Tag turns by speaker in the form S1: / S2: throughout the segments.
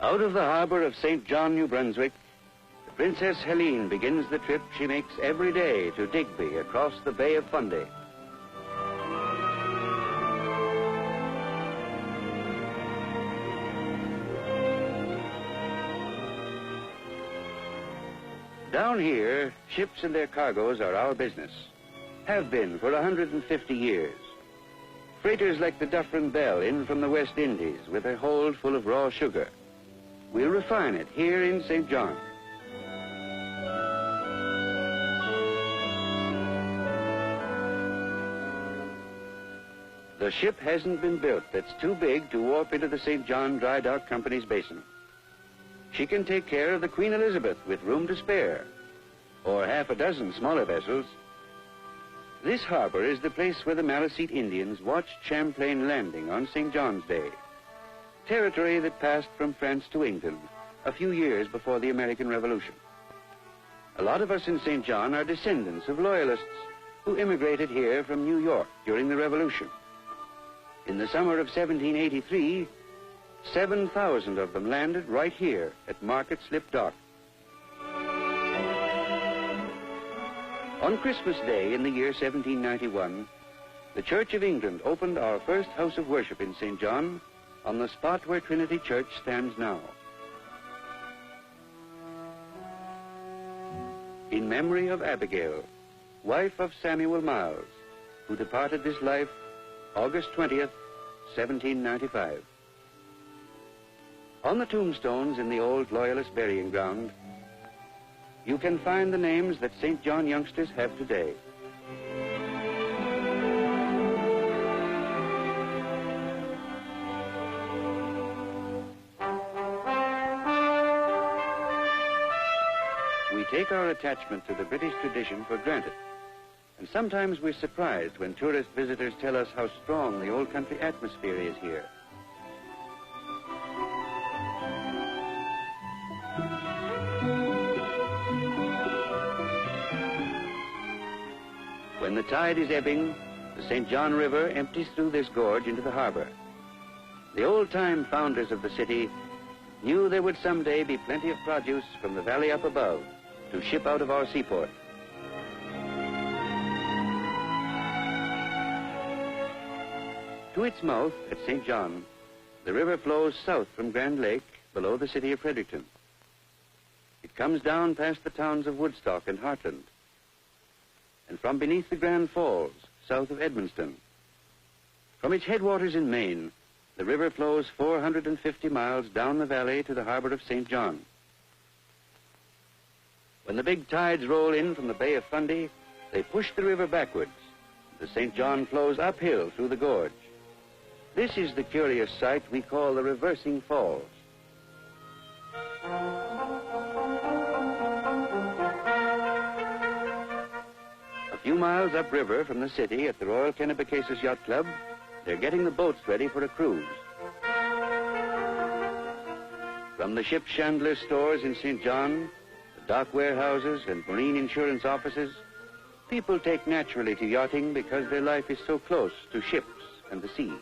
S1: Out of the harbor of St. John, New Brunswick, the Princess Helene begins the trip she makes every day to Digby across the Bay of Fundy. Down here, ships and their cargoes are our business. Have been for 150 years. Freighters like the Dufferin Belle in from the West Indies with a hold full of raw sugar. We'll refine it here in St. John. The ship hasn't been built that's too big to warp into the St. John Dry Dock Company's basin. She can take care of the Queen Elizabeth with room to spare, or half a dozen smaller vessels. This harbor is the place where the Maliseet Indians watched Champlain landing on St. John's Day, territory that passed from France to England a few years before the American Revolution. A lot of us in St. John are descendants of Loyalists who immigrated here from New York during the Revolution. In the summer of 1783, 7,000 of them landed right here at Market Slip Dock. On Christmas Day in the year 1791, the Church of England opened our first house of worship in St. John on the spot where Trinity Church stands now. In memory of Abigail, wife of Samuel Miles, who departed this life August 20th, 1795. On the tombstones in the old Loyalist burying ground, you can find the names that St. John youngsters have today. We take our attachment to the British tradition for granted, and sometimes we're surprised when tourist visitors tell us how strong the old country atmosphere is here. When the tide is ebbing, the St. John River empties through this gorge into the harbor. The old-time founders of the city knew there would someday be plenty of produce from the valley up above to ship out of our seaport. To its mouth at St. John, the river flows south from Grand Lake below the city of Fredericton. It comes down past the towns of Woodstock and Heartland, and from beneath the Grand Falls, south of Edmundston. From its headwaters in Maine, the river flows 450 miles down the valley to the harbor of St. John. When the big tides roll in from the Bay of Fundy, they push the river backwards. The St. John flows uphill through the gorge. This is the curious sight we call the reversing falls. A few miles upriver from the city at the Royal Kennebecasis Yacht Club, they're getting the boats ready for a cruise. From the ship chandler stores in St. John, the dock warehouses and marine insurance offices, people take naturally to yachting because their life is so close to ships and the sea.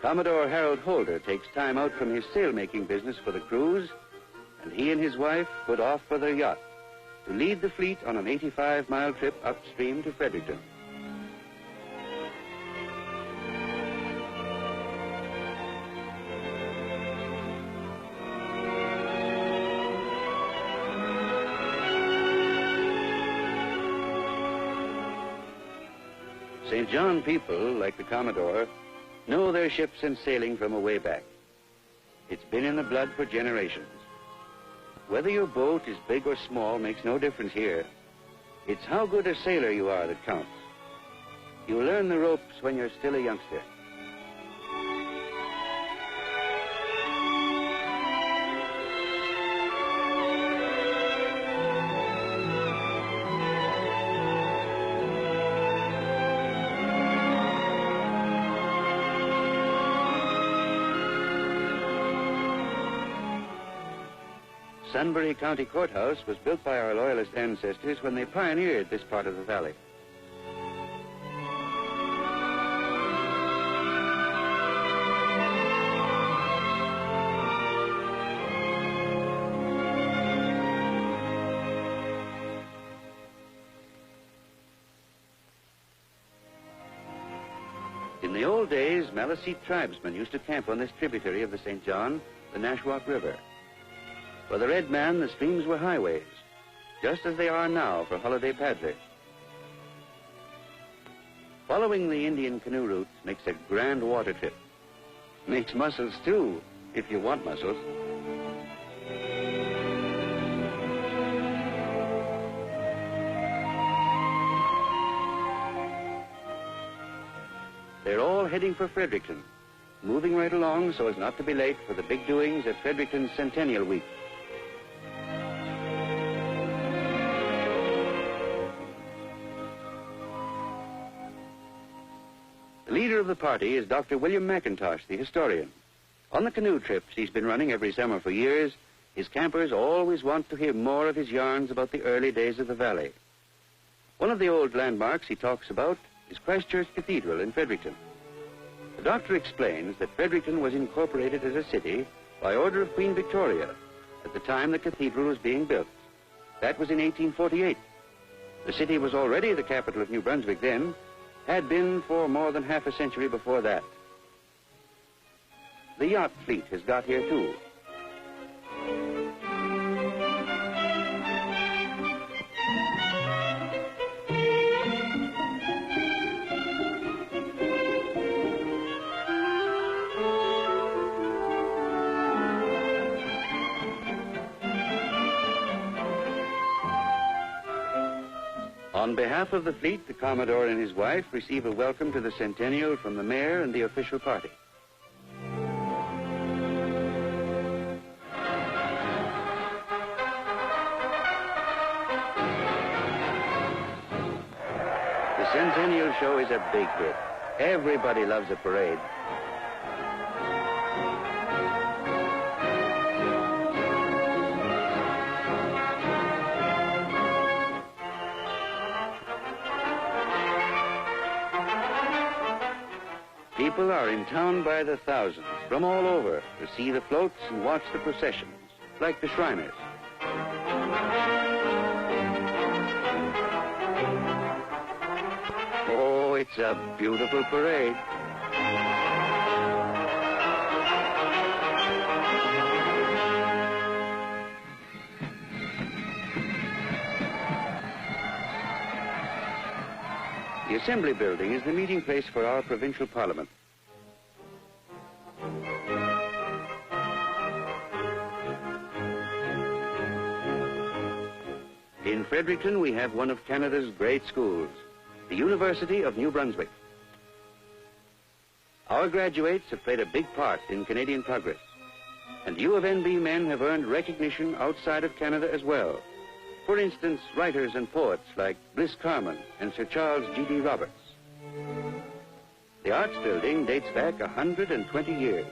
S1: Commodore Harold Holder takes time out from his sail-making business for the cruise, and he and his wife put off for their yacht to lead the fleet on an 85-mile trip upstream to Fredericton. St. John people, like the Commodore, know their ships and sailing from a way back. It's been in the blood for generations. Whether your boat is big or small makes no difference here. It's how good a sailor you are that counts. You learn the ropes when you're still a youngster. Sunbury County Courthouse was built by our Loyalist ancestors when they pioneered this part of the valley. the old days, Maliseet tribesmen used to camp on this tributary of the St. John, the Nashwauk River. For the red man, the streams were highways, just as they are now for holiday paddlers. Following the Indian canoe routes makes a grand water trip. Makes muscles, too, if you want muscles. They're all heading for Fredericton, moving right along so as not to be late for the big doings at Fredericton's Centennial Week. The leader of the party is Dr. William McIntosh, the historian. On the canoe trips he's been running every summer for years, his campers always want to hear more of his yarns about the early days of the valley. One of the old landmarks he talks about is Christchurch Cathedral in Fredericton. The doctor explains that Fredericton was incorporated as a city by order of Queen Victoria at the time the cathedral was being built. That was in 1848. The city was already the capital of New Brunswick then, had been for more than half a century before that. The yacht fleet has got here too. On behalf of the fleet, the Commodore and his wife receive a welcome to the Centennial from the mayor and the official party. The Centennial show is a big hit. Everybody loves a parade. People are in town by the thousands from all over to see the floats and watch the processions, like the Shriners. Oh, it's a beautiful parade. The Assembly Building is the meeting place for our provincial parliament. In Fredericton, we have one of Canada's great schools, the University of New Brunswick. Our graduates have played a big part in Canadian progress, and U of NB men have earned recognition outside of Canada as well. For instance, writers and poets like Bliss Carman and Sir Charles G.D. Roberts. The Arts Building dates back 120 years.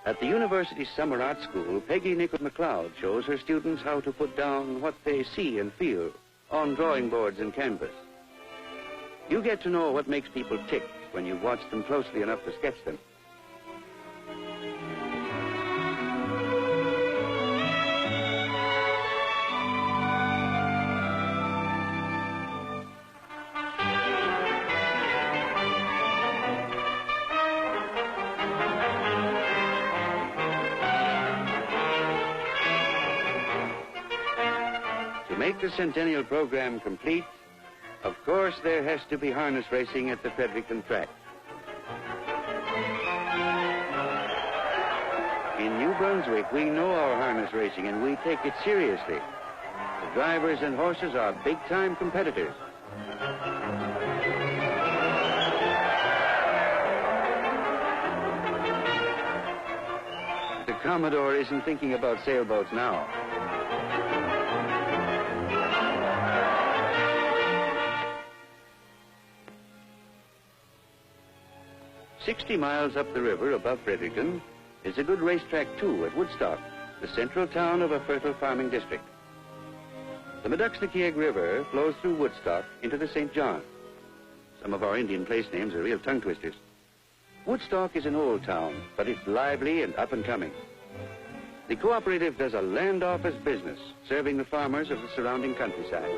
S1: At the university's summer art school, Peggy Nichol MacLeod shows her students how to put down what they see and feel on drawing boards and canvas. You get to know what makes people tick when you watch them closely enough to sketch them. To make the Centennial program complete, of course, there has to be harness racing at the Fredericton track. In New Brunswick, we know our harness racing and we take it seriously. The drivers and horses are big-time competitors. The Commodore isn't thinking about sailboats now. 60 miles up the river above Fredericton is a good racetrack, too, at Woodstock, the central town of a fertile farming district. The Meduxnekieg River flows through Woodstock into the St. John. Some of our Indian place names are real tongue twisters. Woodstock is an old town, but it's lively and up and coming. The cooperative does a land office business, serving the farmers of the surrounding countryside.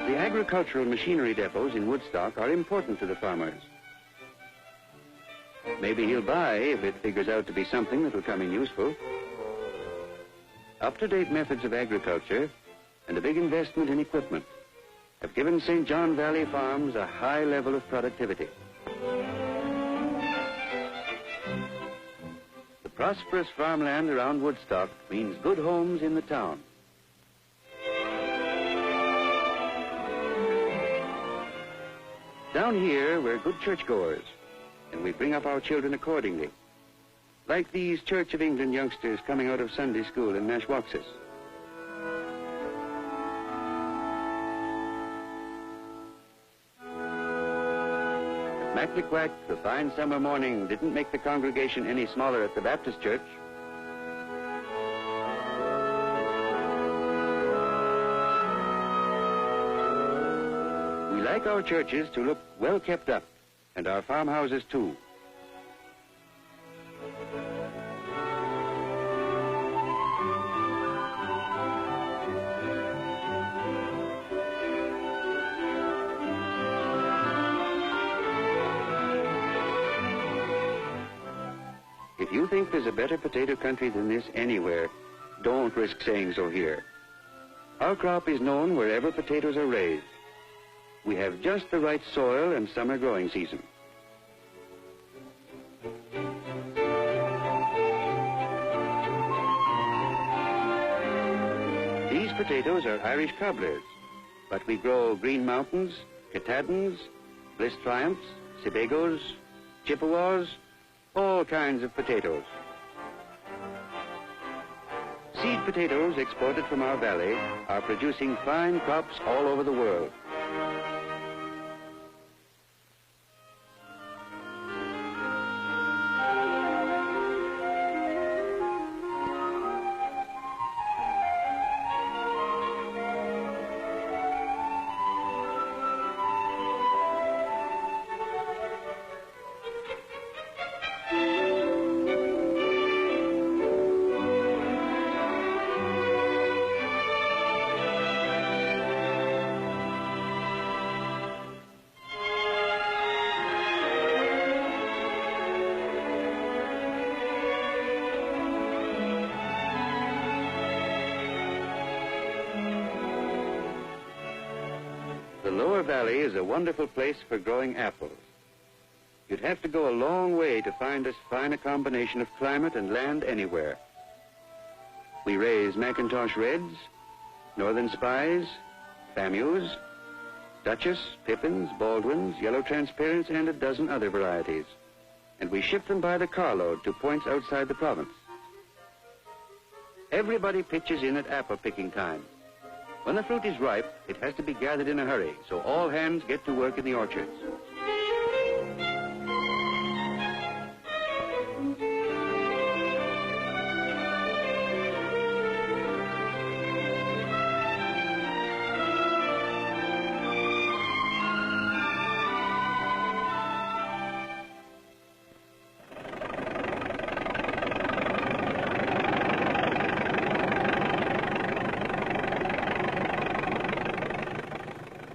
S1: The agricultural machinery depots in Woodstock are important to the farmers. Maybe he'll buy if it figures out to be something that will come in useful. Up-to-date methods of agriculture and a big investment in equipment have given St. John Valley farms a high level of productivity. The prosperous farmland around Woodstock means good homes in the town. Down here, we're good churchgoers, and we bring up our children accordingly, like these Church of England youngsters coming out of Sunday school in Nashwaaksis. At Macliquac, the fine summer morning didn't make the congregation any smaller at the Baptist church. We like our churches to look well kept up, and our farmhouses too. If you think there's a better potato country than this anywhere, don't risk saying so here. Our crop is known wherever potatoes are raised. We have just the right soil and summer growing season. These potatoes are Irish cobblers, but we grow Green Mountains, Katahdins, Bliss Triumphs, Sebagos, Chippewas, all kinds of potatoes. Seed potatoes exported from our valley are producing fine crops all over the world. The lower valley is a wonderful place for growing apples. You'd have to go a long way to find as fine a combination of climate and land anywhere. We raise Macintosh Reds, Northern Spies, Famus, Duchess, Pippins, Baldwins, Yellow Transparents, and a dozen other varieties. And we ship them by the carload to points outside the province. Everybody pitches in at apple picking time. When the fruit is ripe, it has to be gathered in a hurry, so all hands get to work in the orchards.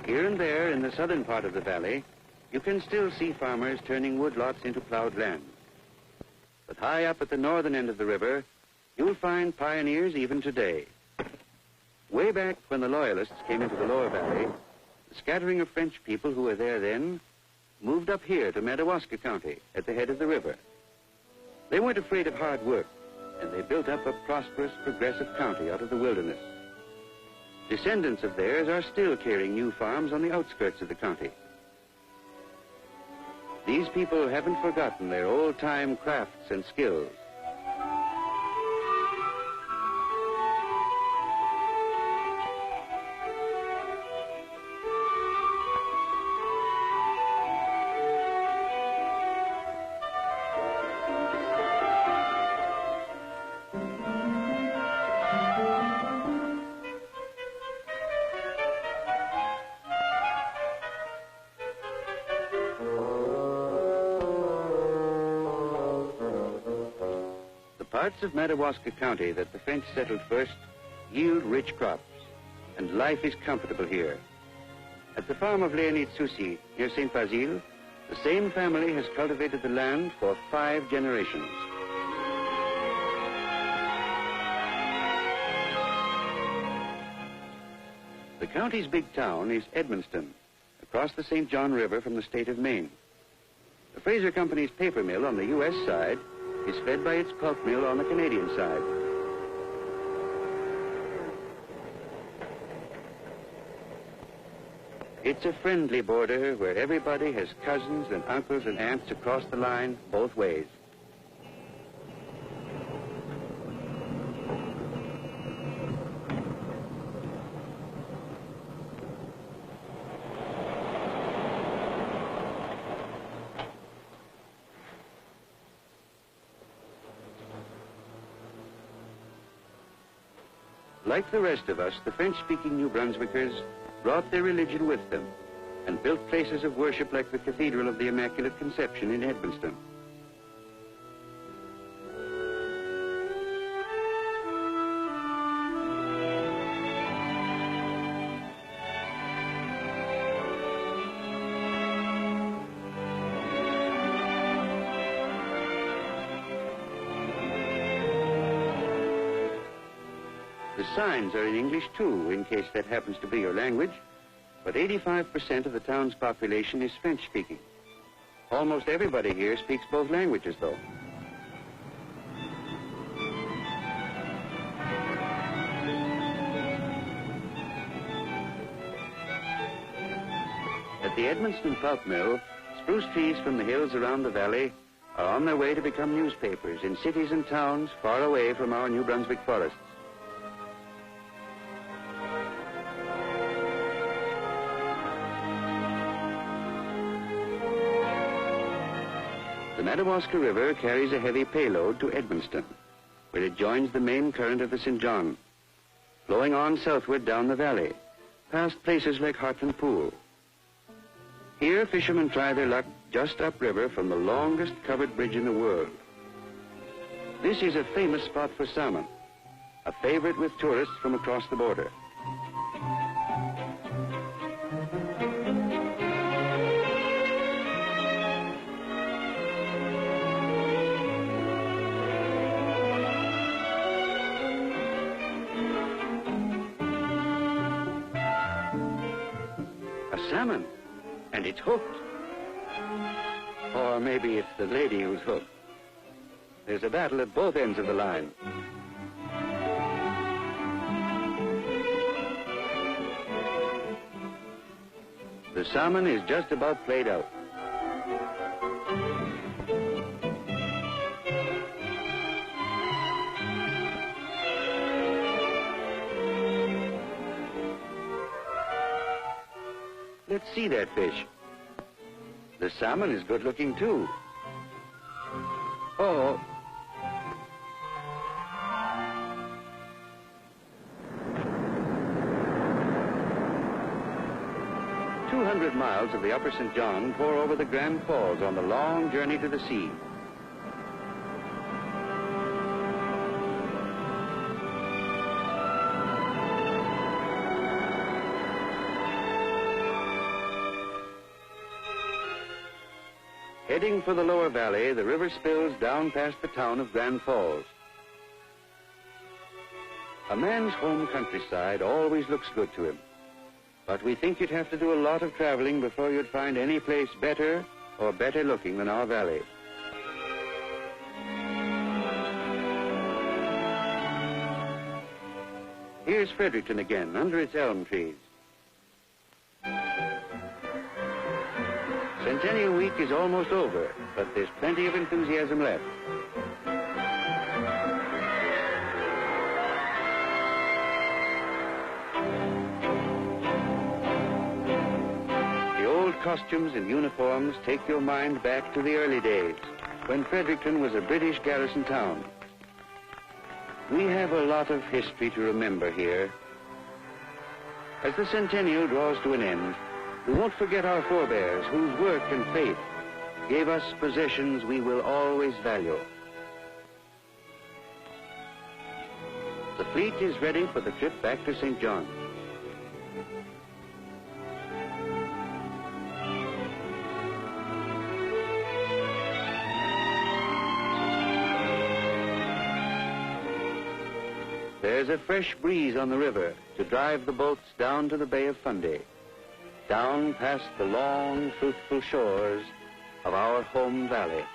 S1: Here and there in the southern part of the valley, you can still see farmers turning woodlots into plowed land. But high up at the northern end of the river, you'll find pioneers even today. Way back when the Loyalists came into the lower valley, the scattering of French people who were there then moved up here to Madawaska County at the head of the river. They weren't afraid of hard work, and they built up a prosperous, progressive county out of the wilderness. Descendants of theirs are still carrying new farms on the outskirts of the county. These people haven't forgotten their old-time crafts and skills. Parts of Madawaska County that the French settled first yield rich crops, and life is comfortable here. At the farm of Leonid Soucy, near St. Basile, the same family has cultivated the land for 5 generations. The county's big town is Edmundston, across the St. John River from the state of Maine. The Fraser Company's paper mill on the U.S. side is fed by its pulp mill on the Canadian side. It's a friendly border where everybody has cousins and uncles and aunts across the line both ways. Like the rest of us, the French-speaking New Brunswickers brought their religion with them and built places of worship like the Cathedral of the Immaculate Conception in Edmundston. The signs are in English, too, in case that happens to be your language, but 85% of the town's population is French-speaking. Almost everybody here speaks both languages, though. At the Edmundston pulp mill, spruce trees from the hills around the valley are on their way to become newspapers in cities and towns far away from our New Brunswick forests. The Madawaska River carries a heavy payload to Edmundston, where it joins the main current of the St. John, flowing on southward down the valley, past places like Hartland Pool. Here, fishermen try their luck just upriver from the longest covered bridge in the world. This is a famous spot for salmon, a favorite with tourists from across the border. Salmon, and it's hooked. Or maybe it's the lady who's hooked. There's a battle at both ends of the line. The salmon is just about played out. Let's see that fish. The salmon is good looking too. Oh. "200 miles of the Upper St. John pour over the Grand Falls on the long journey to the sea. Heading for the lower valley, the river spills down past the town of Grand Falls. A man's home countryside always looks good to him, but we think you'd have to do a lot of traveling before you'd find any place better or better looking than our valley. Here's Fredericton again, under its elm trees. Centennial Week is almost over, but there's plenty of enthusiasm left. The old costumes and uniforms take your mind back to the early days, when Fredericton was a British garrison town. We have a lot of history to remember here. As the centennial draws to an end, we won't forget our forebears whose work and faith gave us possessions we will always value. The fleet is ready for the trip back to St. John. There's a fresh breeze on the river to drive the boats down to the Bay of Fundy, down past the long, fruitful shores of our home valley.